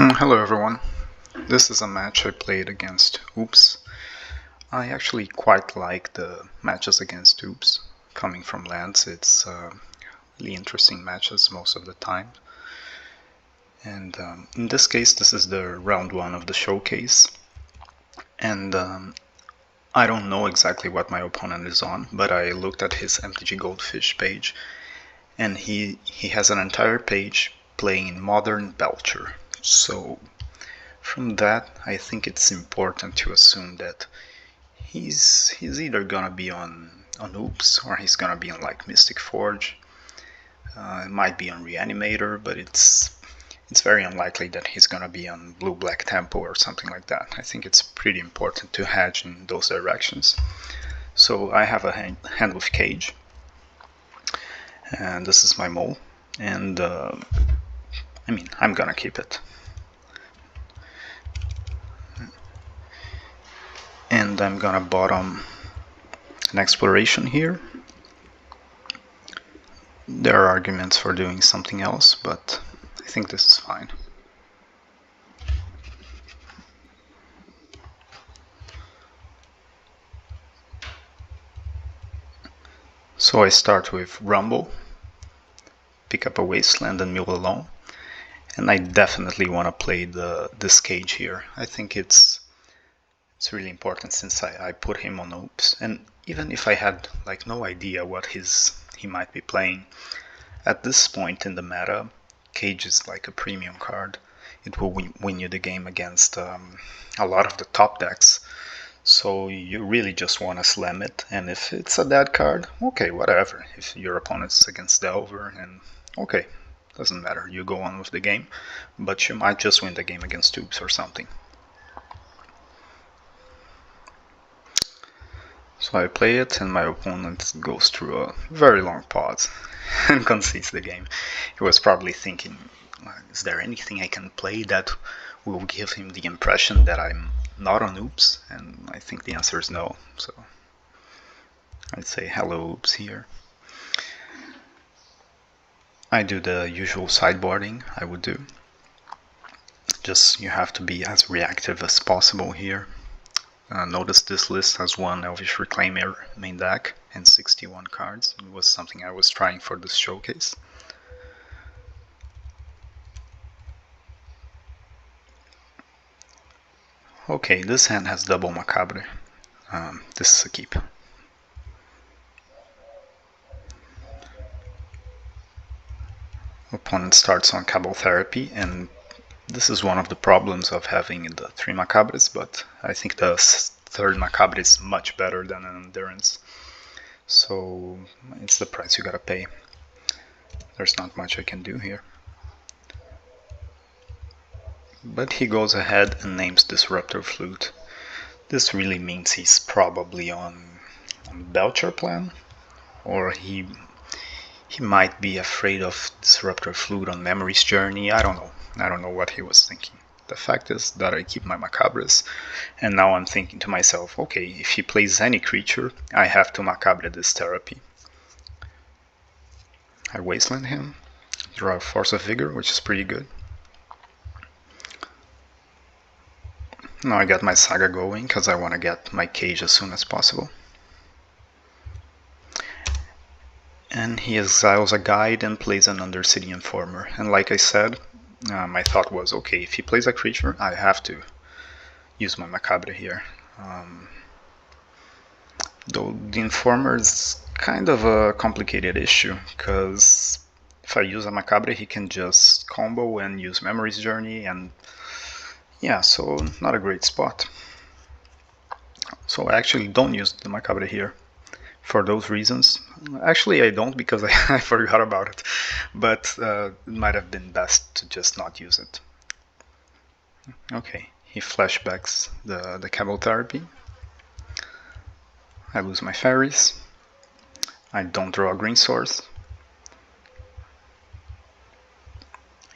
Hello everyone. This is a match I played against Oops. I actually quite like the matches against Oops. Coming from Lance, it's really interesting matches most of the time. And in this case, this is the round 1 of the showcase. And I don't know exactly what my opponent is on, but I looked at his MTG Goldfish page, and he has an entire page playing in Modern Belcher. So from that, I think it's important to assume that he's either gonna be on Oops or he's gonna be on like Mystic Forge. It might be on Reanimator, but it's very unlikely that he's gonna be on Blue Black Tempo or something like that. I think it's pretty important to hedge in those directions. So I have a hand with Cage, and this is my mole, and I'm gonna keep it. And I'm gonna bottom an exploration here. There are arguments for doing something else, but I think this is fine. So I start with Rumble, pick up a Wasteland and Mill alone, and I definitely want to play this Cage here. I think it's really important since I put him on Oops, and even if I had like no idea what he might be playing, at this point in the meta, Cage is like a premium card. It will win you the game against a lot of the top decks. So you really just want to slam it, and if it's a dead card, okay, whatever. If your opponent's against Delver, and okay, doesn't matter, you go on with the game, but you might just win the game against Oops or something. So I play it, and my opponent goes through a very long pause and concedes the game. He was probably thinking, is there anything I can play that will give him the impression that I'm not on Oops? And I think the answer is no. So I'd say hello Oops here. I do the usual sideboarding I would do. Just you have to be as reactive as possible here. Notice this list has one Elvish Reclaimer main deck and 61 cards. It was something I was trying for this showcase. Okay, this hand has double Macabre. This is a keep. Opponent starts on Cabal Therapy, and this is one of the problems of having the 3 Macabres, but I think the 3rd Macabre is much better than an Endurance. So it's the price you gotta pay. There's not much I can do here. But he goes ahead and names Disruptor Flute. This really means he's probably on Belcher plan, or he might be afraid of Disruptor Flute on Memory's Journey. I don't know what he was thinking. The fact is that I keep my Macabres, and now I'm thinking to myself, okay, if he plays any creature, I have to Macabre this Therapy. I Wasteland him, draw a Force of Vigor, which is pretty good. Now I got my Saga going, because I want to get my Cage as soon as possible. And he exiles a Guide and plays an Undercity Informer. And like I said, my thought was, okay, if he plays a creature, I have to use my Macabre here. Though the Informer is kind of a complicated issue, because if I use a Macabre, he can just combo and use Memory's Journey, and yeah, so not a great spot. So I actually don't use the Macabre here for those reasons. Actually, I don't, because I forgot about it, but it might have been best to just not use it. Okay, he flashbacks the Cabal Therapy. I lose my fairies. I don't draw a green source.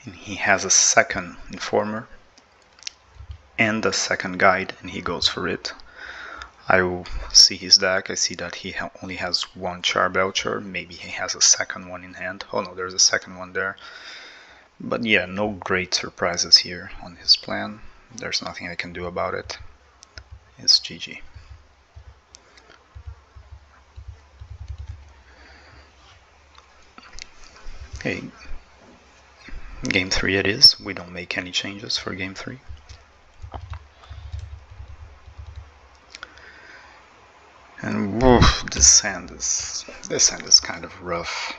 And he has a second Informer and a second Guide, and he goes for it. I will see his deck. I see that he only has one Charbelcher. Maybe he has a second one in hand. Oh no, there's a second one there. But yeah, no great surprises here on his plan. There's nothing I can do about it. It's GG. Okay, game 3 it is. We don't make any changes for game 3. And woof, this hand is kind of rough.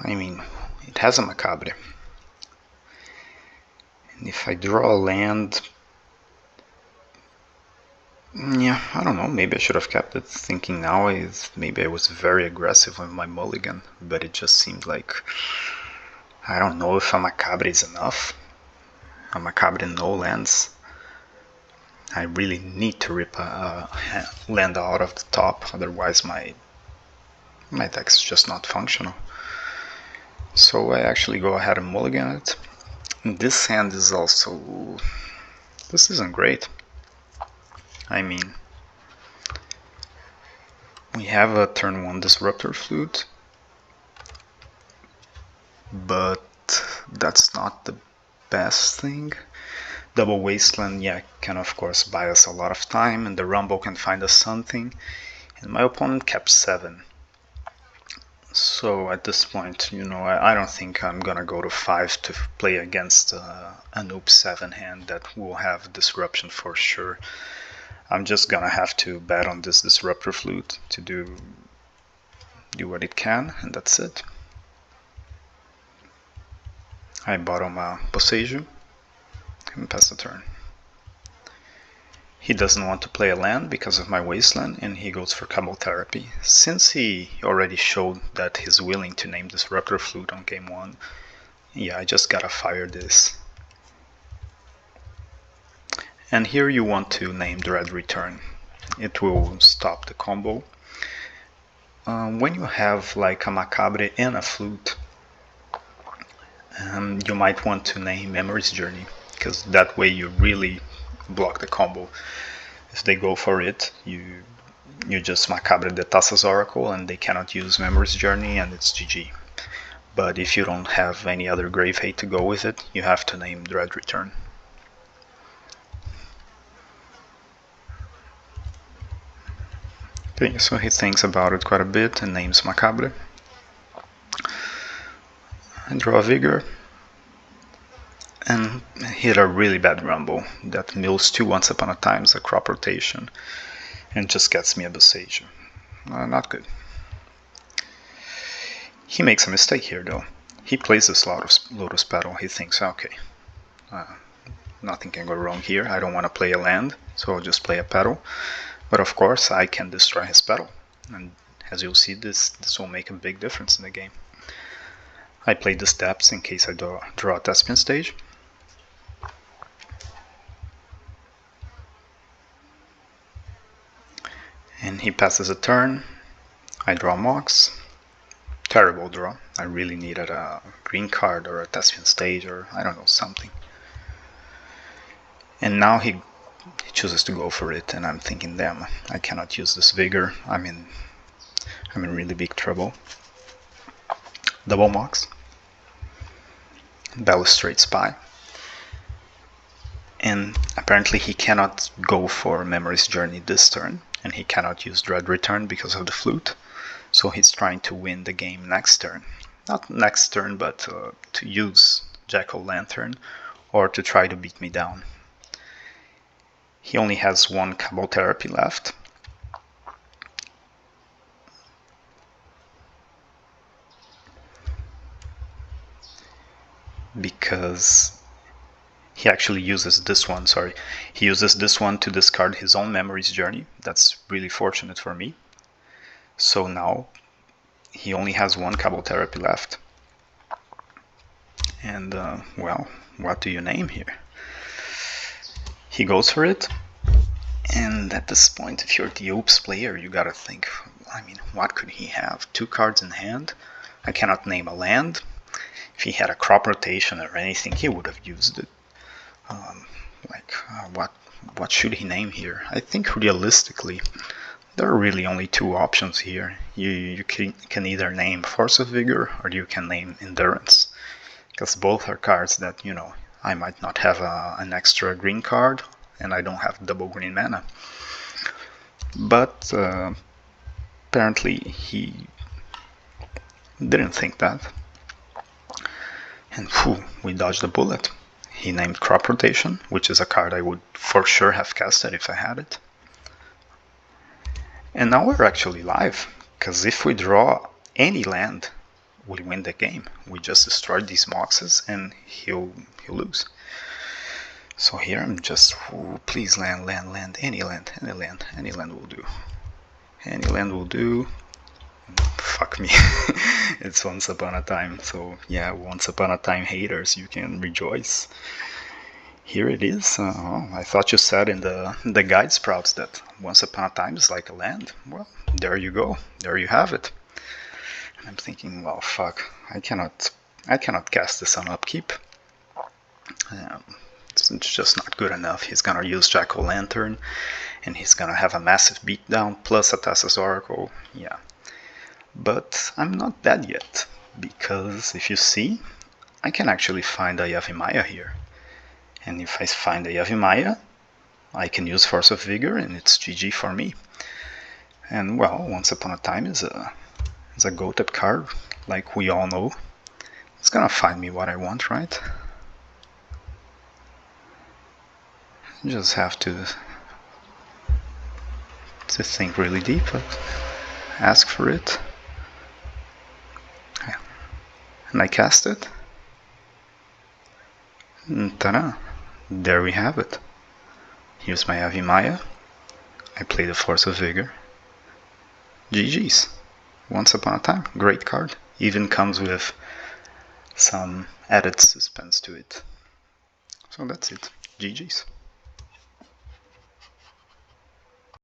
I mean, it has a Macabre. And if I draw a land, yeah, I don't know, maybe I should have kept it. Thinking now is maybe I was very aggressive with my mulligan, but it just seemed like, I don't know if a Macabre is enough. A Macabre no lands. I really need to rip a land out of the top, otherwise my deck is just not functional. So I actually go ahead and mulligan it. And this hand is also... this isn't great. I mean, we have a turn 1 Disruptor Flute, but that's not the best thing. Double Wasteland, yeah, can of course buy us a lot of time, and the Rumble can find us something. And my opponent kept 7. So at this point, you know, I don't think I'm gonna go to 5 to play against an Oops 7 hand that will have Disruption for sure. I'm just gonna have to bet on this Disruptor Flute to do what it can, and that's it. I bottom a Boseiju and pass the turn. He doesn't want to play a land because of my Wasteland, and he goes for Cabal Therapy. Since he already showed that he's willing to name Disruptor Flute on game 1, yeah, I just gotta fire this. And here you want to name Dread Return. It will stop the combo. When you have like a Macabre and a Flute, you might want to name Memory's Journey, because that way you really block the combo. If they go for it, you just Macabre the Thassa's Oracle and they cannot use Memory's Journey, and it's GG. But if you don't have any other Grave Hate to go with it, you have to name Dread Return. Okay, so he thinks about it quite a bit and names Macabre. I draw a Vigor and hit a really bad Rumble that mills 2 Once Upon a Times, a crop rotation, and just gets me a Boseiju. Not good. He makes a mistake here though. He plays this Lotus Petal. He thinks, okay, nothing can go wrong here. I don't want to play a land, so I'll just play a Petal. But of course I can destroy his Petal, and as you'll see, this will make a big difference in the game. I play the steps in case I draw a Thespian Stage. And he passes a turn. I draw Mox. Terrible draw. I really needed a green card or a Thespian Stage or I don't know, something. And now he chooses to go for it, and I'm thinking, damn, I cannot use this Vigor. I'm in really big trouble. Double Mox. Balustrade Spy. And apparently he cannot go for Memory's Journey this turn, and he cannot use Dread Return because of the Flute. So he's trying to win the game next turn. Not next turn, but to use Jack-o'-lantern or to try to beat me down. He only has 1 Cabal Therapy left. Because he actually uses this one, he uses this one to discard his own Memory's Journey. That's really fortunate for me. So now he only has 1 Cabal Therapy left. And well, what do you name here? He goes for it, and at this point, if you're the Oops player, you gotta think, I mean, what could he have? 2 cards in hand? I cannot name a land. If he had a crop rotation or anything, he would have used it. What should he name here? I think realistically, There are really only two options here. You can either name Force of Vigor or you can name Endurance, because both are cards that, you know, I might not have an extra green card and I don't have double green mana. But apparently he didn't think that. And phew, we dodged a bullet. He named Crop Rotation, which is a card I would for sure have casted if I had it. And now we're actually live, because if we draw any land, we win the game. We just destroyed these Moxes and he'll lose. So here I'm just, please land, any land will do. Any land will do. Fuck me. It's Once Upon a Time, so yeah, Once Upon a Time haters, you can rejoice. Here it is. I thought you said in the guide sprouts that Once Upon a Time is like a land. Well, there you go. There you have it. And I'm thinking, well, fuck, I cannot cast this on upkeep. It's just not good enough. He's gonna use Jack-O-Lantern, and he's gonna have a massive beatdown plus a Thassa's Oracle. Yeah. But I'm not dead yet, because if you see, I can actually find a Yavimaya here. And if I find a Yavimaya, I can use Force of Vigor and it's GG for me. And well, Once Upon a Time is a goated card, like we all know. It's gonna find me what I want, right? You just have to think really deep, but ask for it. And I cast it. And ta-da! There we have it. Here's my Yavimaya. I play the Force of Vigor. GG's. Once Upon a Time. Great card. Even comes with some added suspense to it. So that's it. GG's.